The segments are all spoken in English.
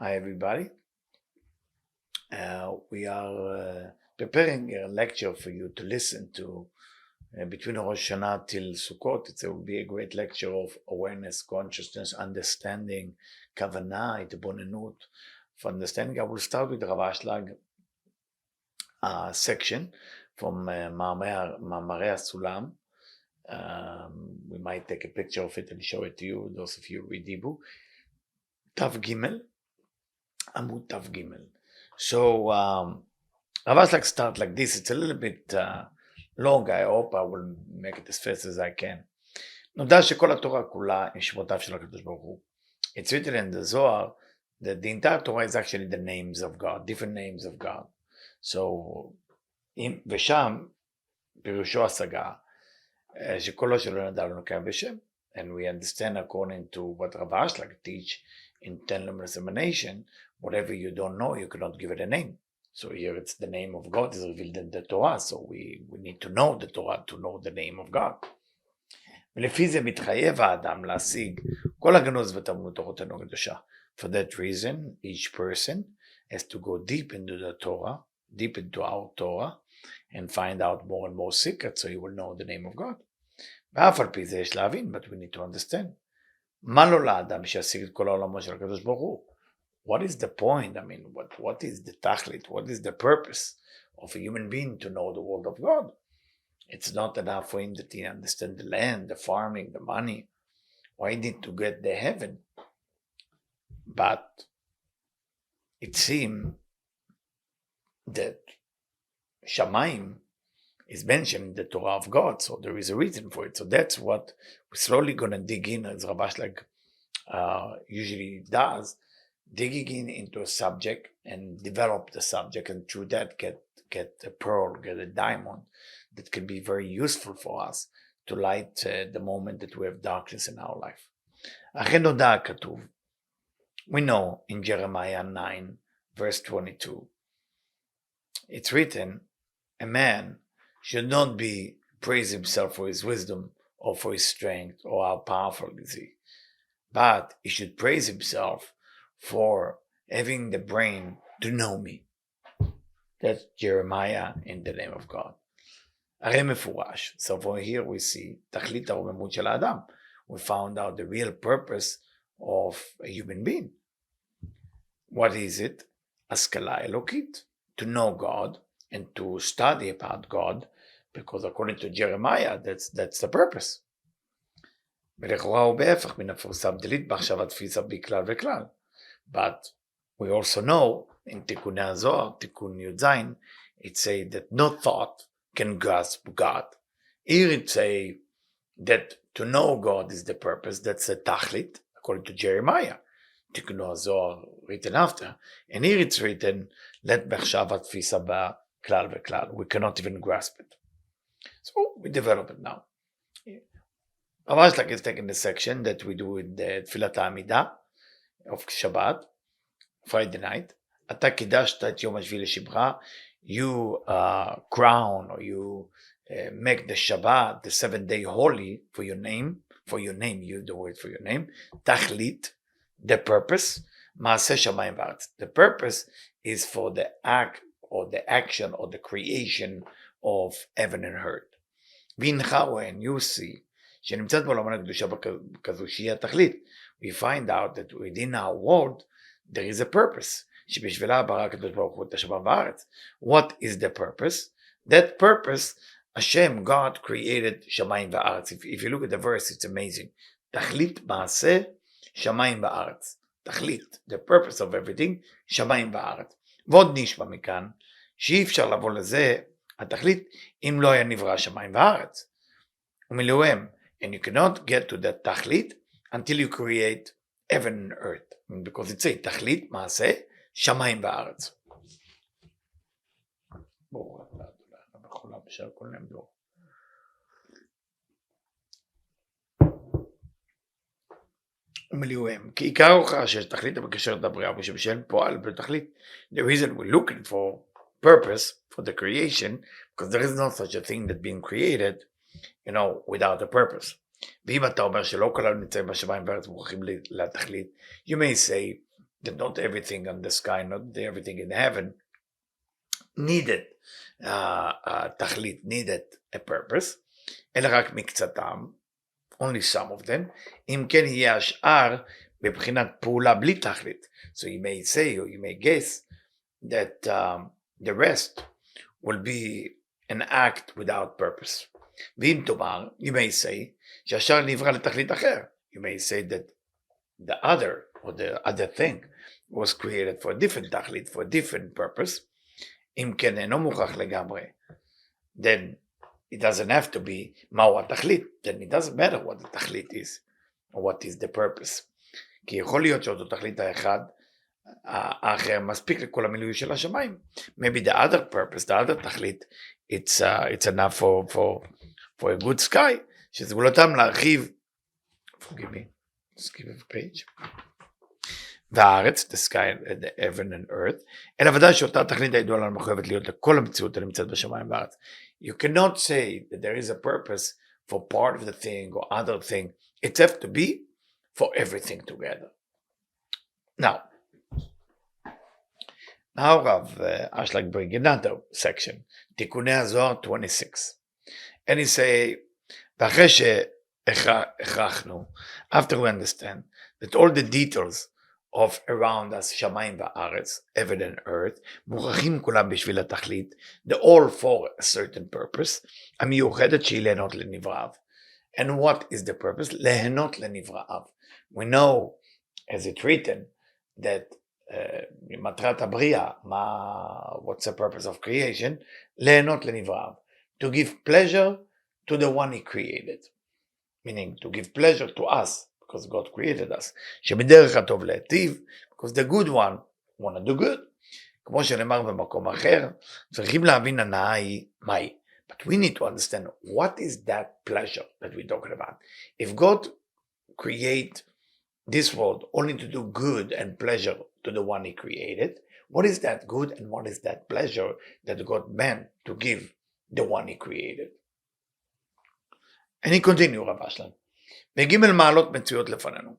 Hi everybody. We are preparing a lecture for you to listen to between Rosh Hashanah till Sukkot. It will be a great lecture of awareness, consciousness, understanding, Kavanah, התבוננות. For understanding, I will start with Rav Ashlag section from מאמרי הסולם. We might take a picture of it and show it to you, those of you who read the book. Tav Gimel, Amud Tav Gimel. So Rav Ashlag start like this. It's a little bit long. I hope I will make it as fast as I can. נודע שכל התורה כולה עם שמותיו של הקדוש ברוך הוא. It's written in the Zohar that the entire Torah is actually the names of God, different names of God. So, ושם פירושו השגה, שכל שלא נדע לנו קיים בשם, and we understand according to what Rav Ashlag teach in 10 limits emanation, whatever you don't know, you cannot give it a name. So here it's the name of God is revealed in the Torah, so we need to know the Torah to know the name of God. ולפי זה מתחייב האדם להשיג כל הגנוז וטמנו תורתנו הקדושה. For that reason, each person has to go deep into the Torah, deep into our Torah, and find out more and more secrets so he will know the name of God. ואף על פי זה יש להבין, but we need to understand. מה לא לאדם שישיג את כל העולמו של הקדוש ברוך הוא? What is the point? I mean, what is the tachlit? What is the purpose of a human being to know the word of God? It's not enough for him that he understand the land, the farming, the money. Why need to get the heaven? But it seems that Shamayim is mentioned in the Torah of God, so there is a reason for it. So that's what we're slowly going to dig in, as Rav Ashlag usually does, digging into a subject and develop the subject, and through that get a pearl, get a diamond that can be very useful for us to light the moment that we have darkness in our life. אכן נודע הכתוב. We know in Jeremiah 9, verse 22, it's written, a man should not praise himself for his wisdom or for his strength or how powerful is he, but he should praise himself for having the brain to know me. That's Jeremiah in the name of God. הרי מפורש. So from here we see תכלית הרוממות של האדם. We found out the real purpose of a human being. What is it? השכלה אלוקית. To know God and to study about God, because according to Jeremiah, that's the purpose. ולכאורה הוא בהפך מן המפורסם דלית בהחשבת תפיסה בכלל וכלל. But we also know in תיקוני הזוהר, תיקון י"ז, it say that no thought can grasp God. Here it say that to know God is the purpose, that's the tachlit, according to Jeremiah. תיקוני הזוהר written after. And here it's written, let בהחשבת תפיסה בכלל וכלל. We cannot even grasp it. So we develop it now. Rav Ashlag is taking the section that we do in the תפילת העמידה of Shabbat, Friday night. אתה קידשת את יום השביעי לשבחה. You crown or you make the Shabbat, the 7th day holy for your name, you the word for your name. תכלית, the purpose. מעשה שמיים וארץ. The purpose is for the act or the action or the creation of heaven and earth. והנך when you see שנמצאת בעולמן הקדושה כזו שהיא התכלית, we find out that within our world there is a purpose. שבשבילה ברא הקדוש ברוך הוא את השמיים והארץ. What is the purpose? That purpose, Hashem, God created שמיים וארץ. If you look at the verse, it's amazing. תכלית מעשה שמיים וארץ. תכלית, the purpose of everything, שמיים וארץ. ועוד נשמע מכאן, שאי אפשר לבוא לזה, התכלית, אם לא היה נברא שמיים וארץ. ומילואיהם, and you cannot get to that תכלית until you create heaven and earth. Because it's a תכלית, מעשה, שמיים וארץ. בואו רק לאדולה, בחולה בשער כל נם דור. ומילואיהם, כי עיקר הוכחה שיש תכלית המקשרת לבריאה, ושבשל פועל בתכלית. The reason we're looking for purpose for the creation, because there is no such a thing that being created, without a purpose. ואם אתה אומר שלא כלל נמצאים בשמיים וארץ מוכרחים לתכלית, you may say that not everything on the sky, not everything in heaven needed תכלית, needed a purpose, אלא רק מקצתם, only some of them, אם כן יהיה השאר בבחינת פעולה בלי תכלית. So you may say, or you may guess, that the rest will be an act without purpose. ואם תאמר, you may say, שהשאר נברא לתכלית אחר. You may say that the other, or the other thing, was created for a different תכלית, for a different purpose. אם כן אינו מוכרח לגמרי, then it doesn't have to be מהו התכלית, then it doesn't matter what the תכלית is, or what is the purpose. כי יכול להיות שאותו תכלית האחד, האחר מספיק לכל המילוי של השמיים. Maybe the other purpose, the other תכלית, it's enough for a good sky, שסגולותם להרחיב, forgive me, just give me a page. והארץ, the sky, the heaven and earth, אלא ודאי שאותה תכלית הידועה לנו מחויבת להיות לכל המציאות הנמצאת בשמיים בארץ. You cannot say that there is a purpose for part of the thing or other thing. It has to be for everything together. Now Rav Ashlag bring another section, תיקוני הזוהר 26. And he say, ואחרי שהכרחנו, after we understand that all the details of around us, שמיים וארץ, heaven and earth, מוכרחים כולם בשביל התכלית, the all for a certain purpose, המיוחדת שהיא ליהנות לנבראיו. And what is the purpose? ליהנות לנבראיו. We know, as it's written, that מטרת הבריאה, what's the purpose of creation? ליהנות לנבראיו. To give pleasure to the one he created. Meaning, to give pleasure to us, because God created us. שבדרך הטוב להיטיב, because the good one want to do good. כמו שנאמר במקום אחר, צריכים להבין הנאה היא מהי. But we need to understand what is that pleasure that we're talking about. If God create this world only to do good and pleasure to the one he created, what is that good and what is that pleasure that God meant to give the one he created? And he continued, Rav Ashlan. בג' מעלות מצויות לפנינו.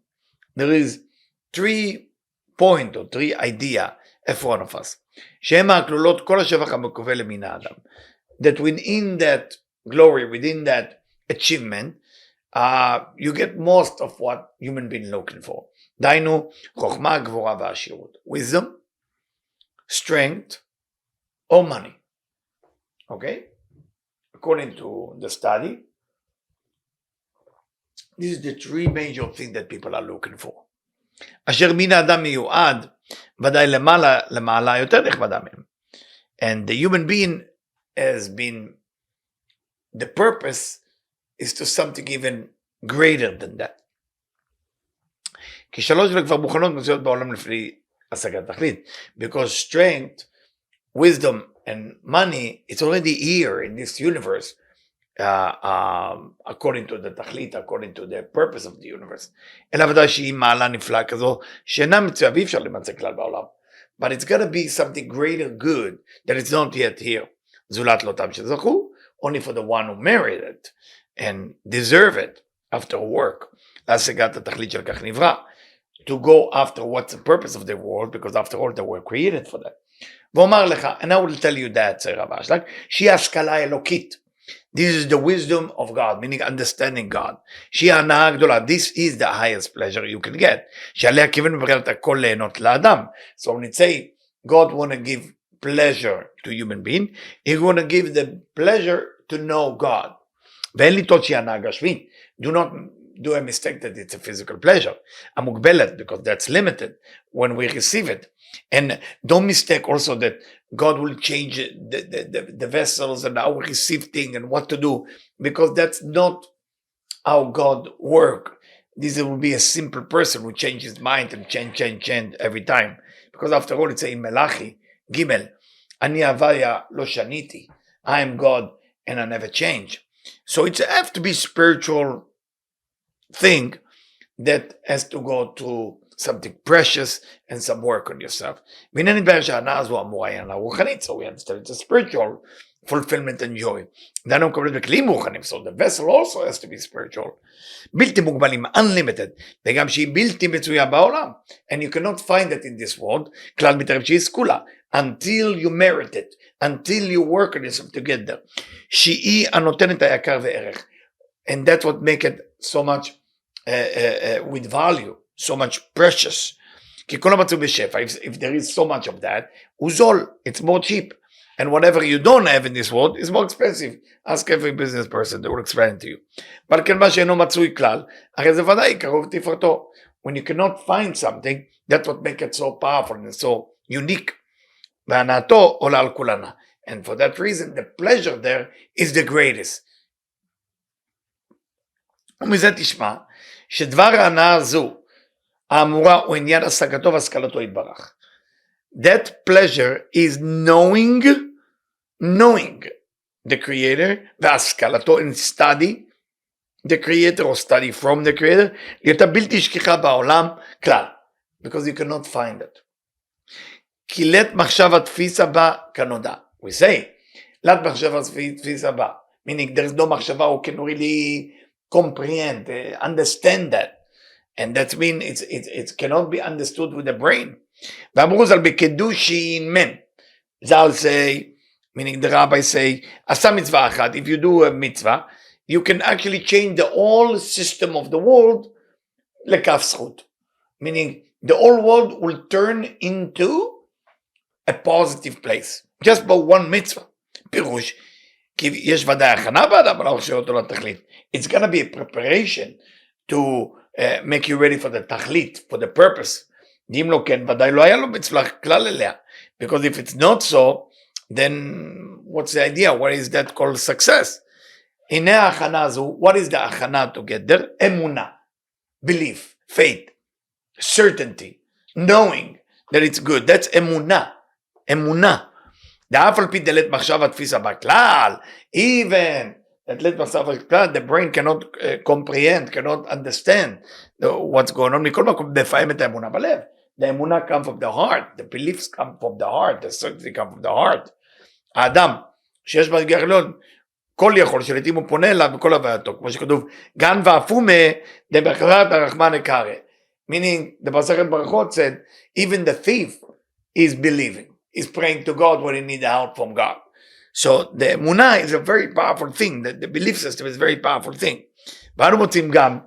There is 3 point or 3 idea in front of us. שהן הכלולות כל השבח המקווה למין האדם. That within that glory, within that achievement, you get most of what human being looking for. דהיינו, חוכמה, גבורה ועשירות. Wisdom, strength, or money. Okay? According to the study, this is the 3 major things that people are looking for. אשר מין האדם מיועד, ודאי למעלה יותר נכבדה מהם. And the human being has been, the purpose is to something even greater than that. כי 3 וכבר מוכנות מצויות בעולם לפני השגת תכלית. Because strength, wisdom, and money, it's already here in this universe. According to the תכלית, according to the purpose of the universe. אלא ודאי שהיא מעלה נפלאה כזו, שאינה מצויה ואי אפשר למצא כלל בעולם. But it's got to be something greater good that is not yet here. זולת לאותם שזכו, only for the one who merited it and deserve it after work. להשגת התכלית של כך נברא. To go after what's the purpose of the world, because after all they were created for that. ואומר לך, and I will tell you that, רב אשלג, שהיא השכלה אלוקית. This is the wisdom of God, meaning understanding God. שהיא ההנאה הגדולה. This is the highest pleasure you can get. שעליה כיוון מבחינת הכל ליהנות לאדם. So when it say, God want to give pleasure to human being, he want to give the pleasure to know God. ואין לטעות שהיא הנאה גשמית. Do not do a mistake that it's a physical pleasure. המוגבלת, because that's limited when we receive it. And don't mistake also that God will change the vessels and how we receive things and what to do, because that's not how God works. This will be a simple person who changes his mind and change every time. Because after all, it's in Melachi, Gimel, Ani Avaya lo shaniti. I am God and I never change. So it has to be spiritual thing that has to go through something precious and some work on yourself. So we understand it's a spiritual fulfillment and joy. דנו מקבלת בכלים מוכנים, so the vessel also has to be spiritual. בלתי מוגבלים, unlimited, וגם שהיא בלתי מצויה בעולם. And you cannot find it in this world, כלל מתערב שהיא סגולה, until you merit it, until you work on yourself together. שהיא הנותנת היקר וערך. And that's what make it so much with value, so much precious. כי כל המצוי בשפע, if there is so much of that, הוא זול, it's more cheap. And whatever you don't have in this world is more expensive. Ask every business person, they will explain it to you. אבל כן מה שאינו מצוי כלל, הרי זה ודאי קרוב תפארתו. When you cannot find something, that's what makes it so powerful and so unique. והנאתו עולה על כולנה. And for that reason, the pleasure there is the greatest. ומזה תשמע, שדבר ההנאה הזו, האמורה הוא עניין השגתו והשכלתו יתברך. That pleasure is knowing the creator, והשכלתו in study the creator or study from the creator, להיות בלתי שכיחה בעולם כלל, because you cannot find it. כי לית מחשב התפיס הבא כנודע. We say, לית מחשב התפיס הבא, meaning there is no מחשבה who can really comprehend, understand that. And that means it cannot be understood with the brain. ואמרו ז"ל בקידושין מן. ז"ל say, meaning the rabbi say, עשה מצווה אחת, if you do a mitzvah, you can actually change the whole system of the world לכף זכות. Meaning the whole world will turn into a positive place. Just by one mitzvah. פירוש, כי יש ודאי הכנה באדם, אבל לא חושב אותו לתכלית. It's going to be a preparation to make you ready for the תכלית, for the purpose. אם לא כן, ודאי לא היה לו מצווה כלל אליה. Because if it's not so, then what's the idea? What is that called success? הנה ההכנה הזו, what is the הכנה to get there? אמונה, belief, faith, certainty, knowing that it's good. That's אמונה, אמונה. דאף על פי דלת מחשב התפיסה בכלל, even דלת מחשב בכלל, the brain cannot comprehend, cannot understand what's going on. מכל מקום מפעם את האמונה בלב. The אמונה come from the heart, the beliefs come from the heart, the certainty come from the heart. האדם שיש בגר עליון, כל יכול שלעתים הוא פונה אליו בכל הווייתו, כמו שכתוב, גן ואפומה דבחרת הרחמן יקרא. Meaning, the Masechet Baruchot said, even the thief is believing, is praying to God when he needs help from God. So the emunah is a very powerful thing, the belief system is a very powerful thing. ואנו מוצאים גם,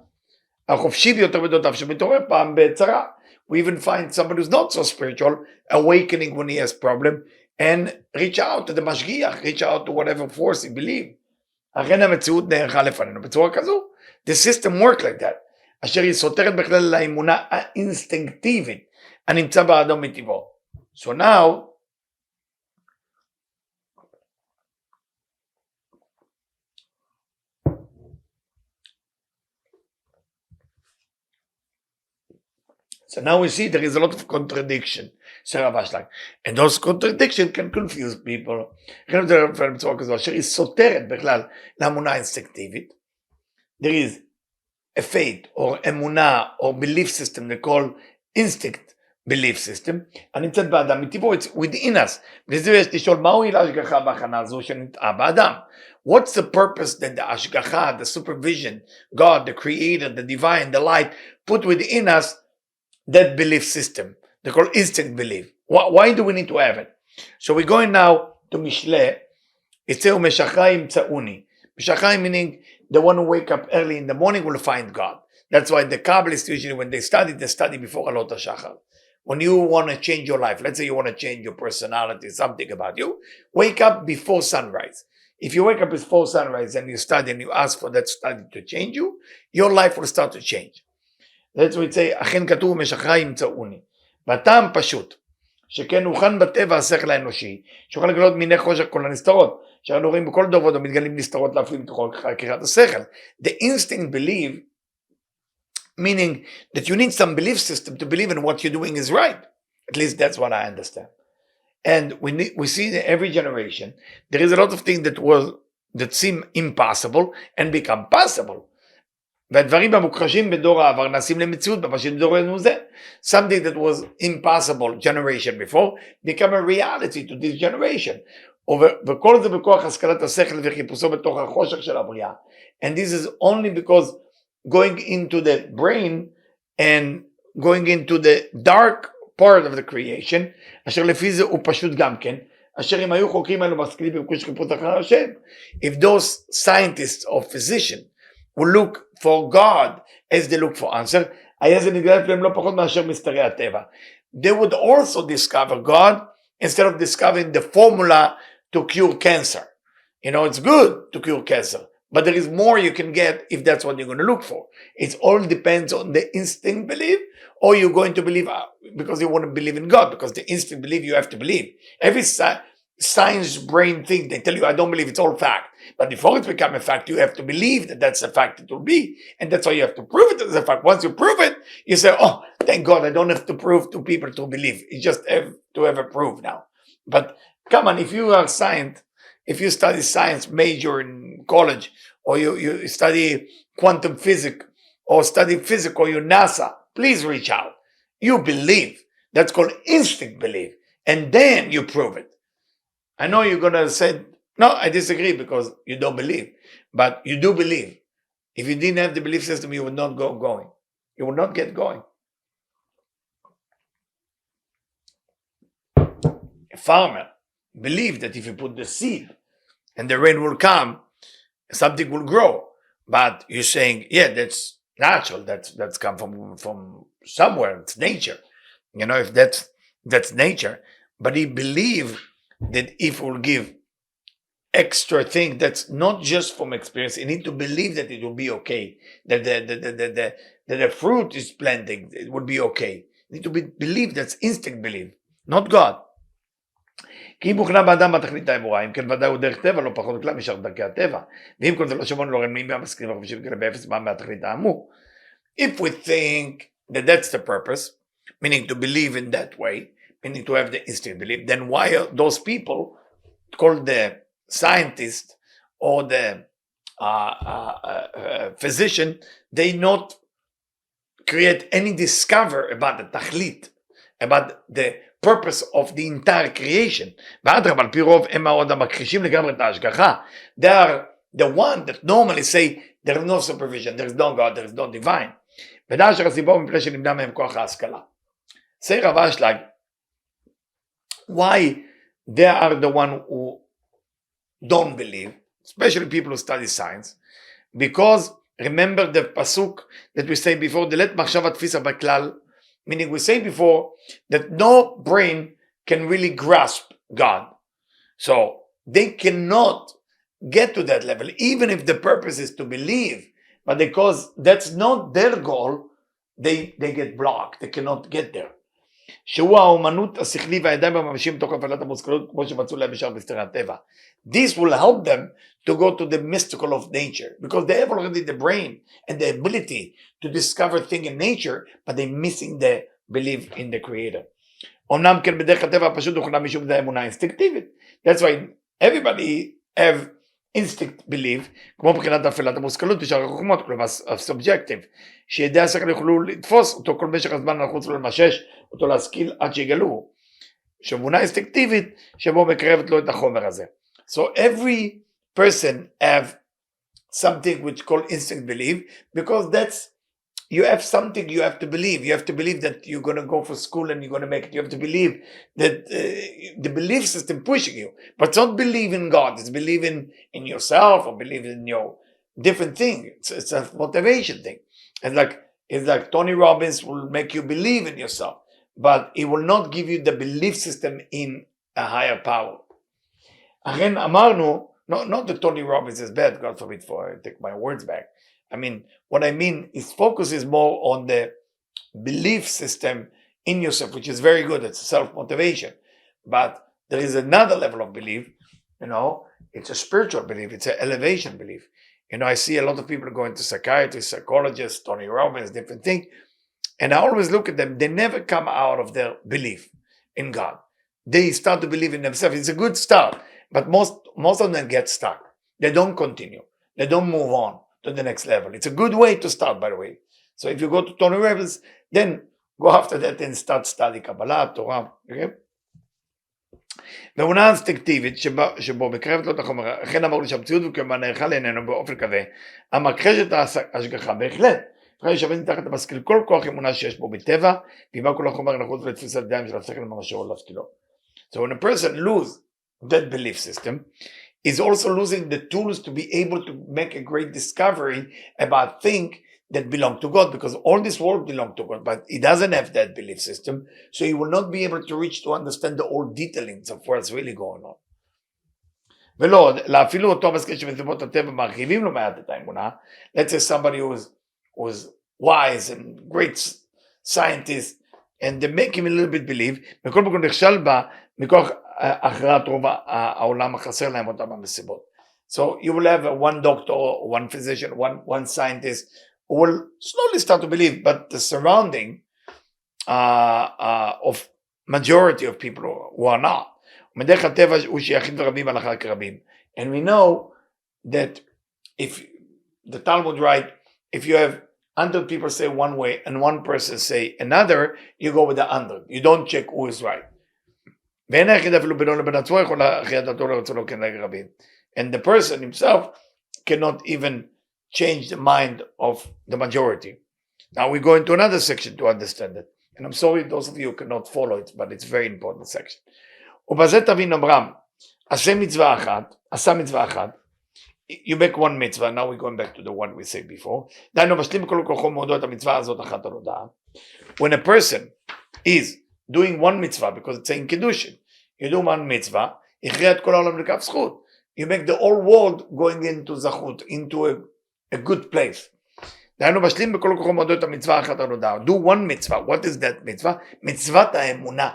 החופשי ביותר בדעותיו שמתעורר פעם בצרה. We even find somebody who's not so spiritual, awakening when he has problem, and reach out to the משגיח, reach out to whatever force he believes. אכן המציאות נערכה לפנינו בצורה כזו. The system works like that. אשר היא סותרת בכלל לאמונה האינסטינקטיבית הנמצא באדם מטבעו. So now, we see there is a lot of contradiction. And those contradictions can confuse people. אשר היא סותרת בכלל לאמונה האינסטינקטיבית. There is a faith or אמונה or belief system they call instinct belief system, הנמצאת באדם מטבעו, it's within us. וזה יש לשאול, מהו ההשגחה בהכנה הזו שנטעה באדם? What's the purpose that the השגחה, the supervision, God, the creator, the divine, the light, put within us that belief system? They call instinct belief. Why do we need to have it? So we're going now to Mishle. It's משחיים צאוני. משחיים meaning the one who wake up early in the morning will find God. That's why the Kabbalists usually when they study before Alot HaShachar. When you want to change your life, let's say you want to change your personality, something about you, wake up before sunrise. If you wake up before sunrise and you study and you ask for that study to change you, your life will start to change. That's what we say, אכן כתוב משחיים צאוני. והטעם פשוט, שכן הוכן בטבע השכל האנושי, שיוכל לגלות מיני חושך כל הנסתרות, שאנו רואים בכל דור ודור מתגלים נסתרות להפליא מתוכו חקירת השכל. The instinct belief, meaning that you need some belief system to believe in what you're doing is right. At least that's what I understand. And we see that every generation, there is a lot of things that seem impossible and become possible. והדברים המוכחשים בדור העבר נעשים למציאות בפשט דורנו זה. Something that was impossible generation before become a reality to this generation. וכל זה בכוח השכלת השכל וחיפושו בתוך החושך של הבריאה. And this is only because going into the brain and going into the dark part of the creation, אשר לפי זה הוא פשוט גם כן, אשר אם היו חוקרים האלו משכילים בבקוש חיפוש אחר השם, if those scientists or physicians will look for God as they look for answer, היה זה נגלה לפניהם לא פחות מאשר מסתרי הטבע. They would also discover God instead of discovering the formula to cure cancer. You know, it's good to cure cancer, but there is more you can get if that's what you're going to look for. It all depends on the instinct belief, or you're going to believe because you want to believe in God, because the instinct belief you have to believe. Every science brain thing, they tell you, I don't believe, it's all fact. But before it becomes a fact, you have to believe that that's a fact it will be. And that's why you have to prove it as a fact. Once you prove it, you say, oh, thank God, I don't have to prove to people to believe. You just have to have a proof now. But come on, if you are science, if you study science major in college, or you study quantum physics, or study physics, or you're NASA, please reach out. You believe. That's called instinct belief. And then you prove it. I know you're going to say, no, I disagree because you don't believe. But you do believe. If you didn't have the belief system, you would not go going. You would not get going. A farmer believes that if you put the seed and the rain will come, something will grow. But you're saying, yeah, that's natural. That's come from somewhere. It's nature. You know, if that's nature. But he believes that if we'll give extra thing that's not just from experience, you need to believe that it will be okay, that the fruit is planting, it will be okay. You need to believe, that's instinct belief, not God. כי אם מוכנה באדם בתכלית האמורה, אם כן ודאי הוא דרך טבע, לא פחות כלל משאר דרכי הטבע, ואם כל זה לא שבון לא רמלים מהמסכים החופשים כאלה באפס מה מהתכלית האמור. If we think that that's the purpose, meaning to believe in that way, meaning to have the instinct belief, then why are those people called the scientist or the physician, they not create any discover about the tachlit, about the purpose of the entire creation. They are the one that normally say there is no supervision, there is no God, there is no divine. Say Rav Ashlag, why they are the one who don't believe, especially people who study science, because remember the pasuk that we say before, delet machshavat tfisa baklal, meaning we say before that no brain can really grasp God. So they cannot get to that level, even if the purpose is to believe, but because that's not their goal, they get blocked, they cannot get there. שהוא האומנות השכלי והידיים הממשים תוך הפעלת המושכלות כמו שמצאו להם בשאר בסתרי הטבע. This will help them to go to the mystical of nature, because they have already the brain and the ability to discover things in nature, but they're missing the belief in the creator. אומנם כן בדרך הטבע הפשוט הוכנה משום זה האמונה האינסטינקטיבית. That's why everybody have instinct belief, כמו מבחינת הפעלת המושכלות בשאר החוכמות, כלומר subjective, שידי השכל יוכלו לתפוס אותו כל משך הזמן הנחוץ לו למשש, אותו להשכיל עד שיגלו, שאמונה אינסטינקטיבית שבו מקרבת לו את החומר הזה. So every person have something which called instinct belief, because that's, you have something you have to believe. You have to believe that you're going to go for school and you're going to make it. You have to believe that the belief system pushing you. But it's not believe in God. It's believe in yourself, or believe in your different thing. It's a motivation thing. It's like Tony Robbins will make you believe in yourself, but it will not give you the belief system in a higher power. Again, אמרנו, not that Tony Robbins is bad, God forbid, I take my words back. I mean, what I mean is focus is more on the belief system in yourself, which is very good. It's self-motivation. But there is another level of belief, you know, it's a spiritual belief. It's an elevation belief. You know, I see a lot of people going to psychiatrists, psychologists, Tony Robbins, different things. And I always look at them. They never come out of their belief in God. They start to believe in themselves. It's a good start. But most of them get stuck. They don't continue. They don't move on to the next level. It's a good way to start, by the way. So if you go to Tony Robbins, then go after that and start studying Kabbalah, Torah. Okay? באמונה אינסטינקטיבית שבו מקרבת לו את החומר, לכן אמר לי שהמציאות וכמה נערכה לעינינו באופן כזה, המכחשת ההשגחה בהחלט, אחרי שווה מתחת למשכיל כל כוח אמונה שיש בו בטבע, ואימה כל החומר נחוץ לתפיסת דיים של השכל ממשהו להשכילו. So when a person loses that belief system, is also losing the tools to be able to make a great discovery about things that belong to God, because all this world belongs to God, but he doesn't have that belief system, so he will not be able to reach to understand the whole detailings of what's really going on. ולא, אפילו אותו משכיל שמסיבות הטבע מרחיבים לו מעט את האמונה, let's say somebody who's wise and great scientist, and they make him a little bit believe, בכל מקום נכשל בה, מכוח הכרעת רוב העולם החסר להם אותם המסיבות. So you will have one doctor, one physician, one scientist, who will slowly start to believe, but the surrounding of majority of people who are not. ומדרך הטבע הוא שיחיד ורבים על אחר כרבים. And we know that if the Talmud write, if you have 100 people say one way and one person say another, you go with the 100. You don't check who is right. ואין היחיד אפילו בינו לבין עצמו יכול להכריע דעתו לרצונו כנגד רבים. And the person himself cannot even change the mind of the majority. Now we go into another section to understand it. And I'm sorry those of you who cannot follow it, but it's a very important section. ובזה תבין אברהם, עשה מצווה אחת, you make one mitzvah, now we're going back to the one we said before, דיינו משלים בכל כוחו ומאודו את המצווה הזאת אחת על הודעה. When a person is doing one mitzvah, because it's saying Kiddushin, you do one mitzvah, יכריע את כל העולם לכף זכות. You make the whole world going into זכות, into a good place. דיינו משלים בכל כוחו ומאודו את המצווה אחת על הודעה. Do one mitzvah. What is that mitzvah? מצוות האמונה.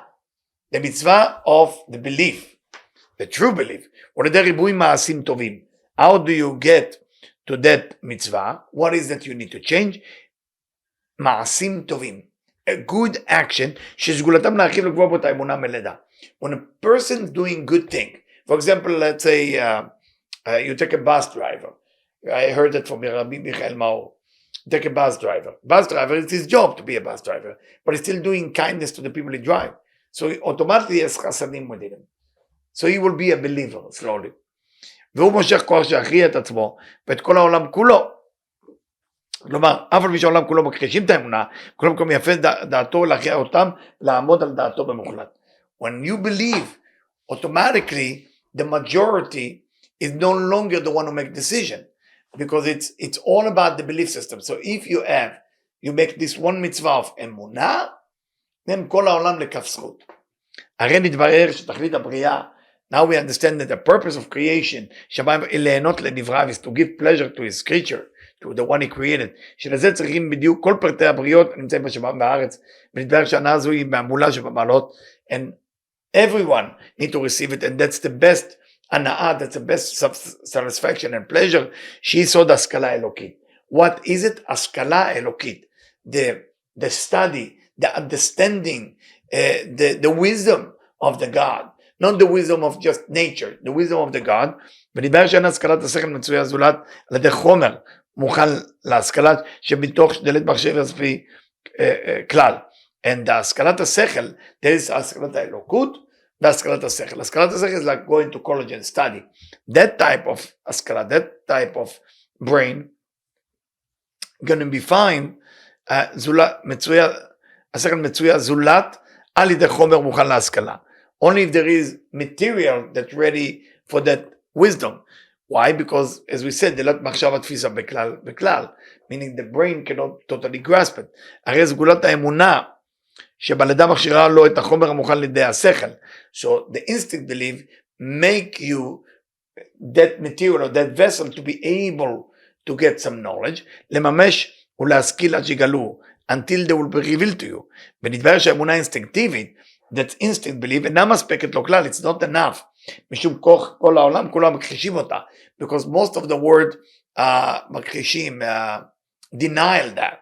The mitzvah of the belief, the true belief. ולדי ריבוי מעשים טובים. How do you get to that mitzvah? What is that you need to change? מעשים טובים. A good action שסגולתם להרחיב לקבוע בו את האמונה מלידה. When a person is doing good thing, for example, let's say you take a bus driver. I heard that from Rabbi Michael Maor. Take a bus driver. Bus driver, it's his job to be a bus driver, but he's still doing kindness to the people he drives. So automatically יש חסדים within him. So he will be a believer slowly. והוא מושך כוח שיכריע את עצמו ואת כל העולם כולו. כלומר, אף על פי שהעולם כולו מכחישים את האמונה, כל מקום יפה דעתו להכריע אותם, לעמוד על דעתו במוחלט. When you believe, automatically the majority is no longer the one who makes decision, because it's all about the belief system. So if you make this one mitzvah of אמונה, then כל העולם לכף זכות. הרי נתברר שתכלית הבריאה, now we understand that the purpose of creation, שבא ליהנות לנבראיו, is to give pleasure to his creature, to the one he created, שלזה צריכים בדיוק כל פרטי הבריאות הנמצאים בשמיים בארץ, ונתברר שהנאה הזו היא מהמולה שבמעלות, and everyone need to receive it, and that's the best הנאה, that's the best satisfaction and pleasure, שהיא סוד השכלה אלוקית. What is it? השכלה אלוקית. The study, the understanding, the wisdom of the God, not the wisdom of just nature, the wisdom of the God. ונתברר שאין השכלת השכל מצויה זולת על ידי חומר מוכן להשכלה שבתוך דלת מחשב יספי כלל. And השכלת השכל, there is השכלת האלוקות והשכלת השכל. השכלת השכל is like going to college and study. That type of השכלה, that type of brain, going to be fine, השכל מצויה זולת על ידי חומר מוכן להשכלה. Only if there is material that's ready for that wisdom. Why? Because, as we said, דלת מחשבה תפיסה בכלל, meaning the brain cannot totally grasp it. הרי סגולת האמונה, שבלידה מכשירה לו את החומר המוכן לידי השכל. So the instinct belief make you that material or that vessel to be able to get some knowledge, לממש ולהשכיל עד שיגלו, until they will be revealed to you. ונתברר שהאמונה אינסטינקטיבית, that instinct belief, אינה מספקת לו כלל, it's not enough. משום כל העולם, כולם מכחישים אותה. Because most of the word מכחישים, denial that.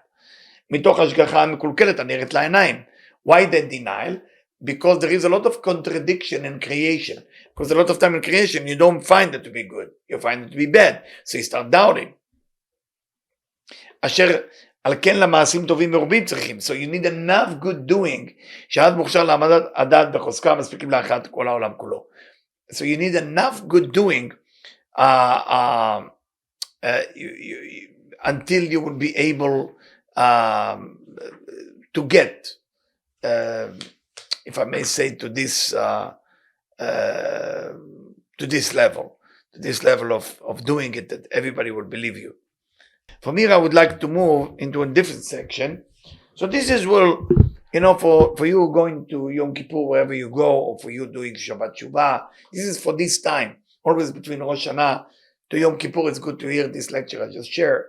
מתוך השגחה המקולקלת הנראית לעיניים. Why that denial? Because there is a lot of contradiction in creation. Because a lot of time in creation, you don't find it to be good. You find it to be bad. So you start doubting. אשר על כן למעשים טובים מרובים צריכים. So you need enough good doing, שאז מוכשר להעמדת הדעת בחוזקה, מספיקים להכרעת כל העולם כולו. So you need enough good doing until you will be able to get, if I may say, to this level of doing it, that everybody will believe you. From here, I would like to move into a different section. So this is, well, you know, for you going to Yom Kippur, wherever you go, or for you doing Shabbat Shuvah, this is for this time. Always between Rosh Hashanah to Yom Kippur, it's good to hear this lecture I just shared,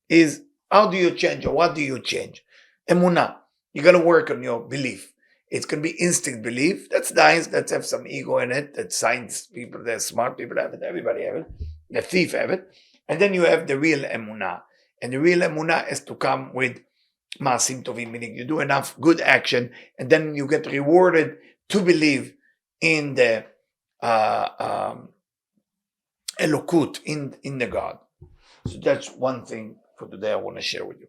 is how do you change, or what do you change? Emunah. You got to work on your belief. It's going to be instinct belief. That's nice. Let's have some ego in it. That science people, they're smart people have it. Everybody have it. The thief have it. And then you have the real emunah. And the real emunah has to come with maasim tovim, meaning you do enough good action, and then you get rewarded to believe in the elokut, in the God. So that's one thing for today I want to share with you.